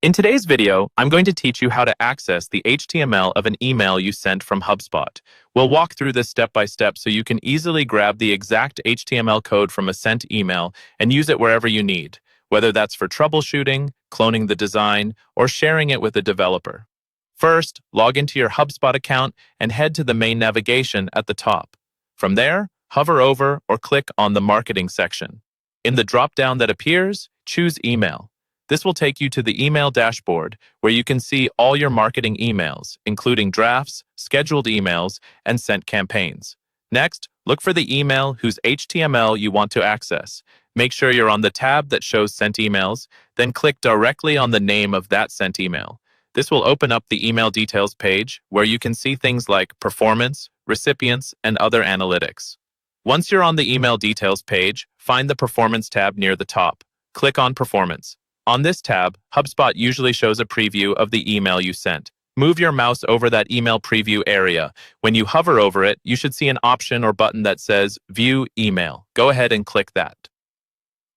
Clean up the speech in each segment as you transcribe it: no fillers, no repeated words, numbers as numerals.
In today's video, I'm going to teach you how to access the HTML of an email you sent from Hubspot. We'll walk through this step by step so you can easily grab the exact HTML code from a sent email and use it wherever you need, whether that's for troubleshooting, cloning the design, or sharing it with a developer. First, log into your Hubspot account and head to the main navigation at the top. From there, hover over or click on the Marketing section. In the drop-down that appears, choose Email. This will take you to the email dashboard where you can see all your marketing emails, including drafts, scheduled emails, and sent campaigns. Next, look for the email whose HTML you want to access. Make sure you're on the tab that shows Sent Emails, then click directly on the name of that sent email. This will open up the email details page where you can see things like performance, recipients, and other analytics. Once you're on the email details page, find the Performance tab near the top. Click on Performance. On this tab, Hubspot usually shows a preview of the email you sent. Move your mouse over that email preview area. When you hover over it, you should see an option or button that says View Email. Go ahead and click that.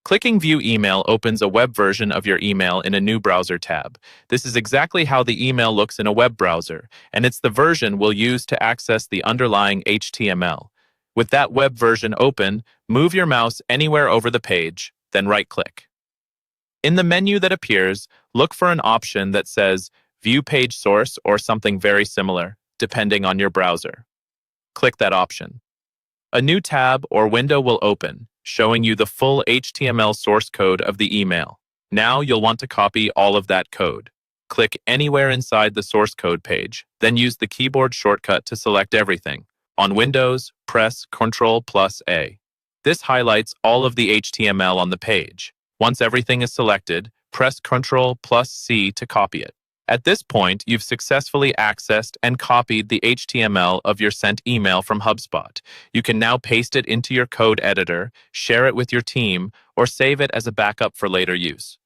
Clicking View Email opens a web version of your email in a new browser tab. This is exactly how the email looks in a web browser, and it's the version we'll use to access the underlying HTML. With that web version open, move your mouse anywhere over the page, then right-click. In the menu that appears, look for an option that says View Page Source or something very similar, depending on your browser. Click that option. A new tab or window will open, showing you the full HTML source code of the email. Now you'll want to copy all of that code. Click anywhere inside the source code page, then use the keyboard shortcut to select everything. On Windows, press Ctrl+A. This highlights all of the HTML on the page. Once everything is selected, press Ctrl+C to copy it. At this point, you've successfully accessed and copied the HTML of your sent email from Hubspot. You can now paste it into your code editor, share it with your team, or save it as a backup for later use.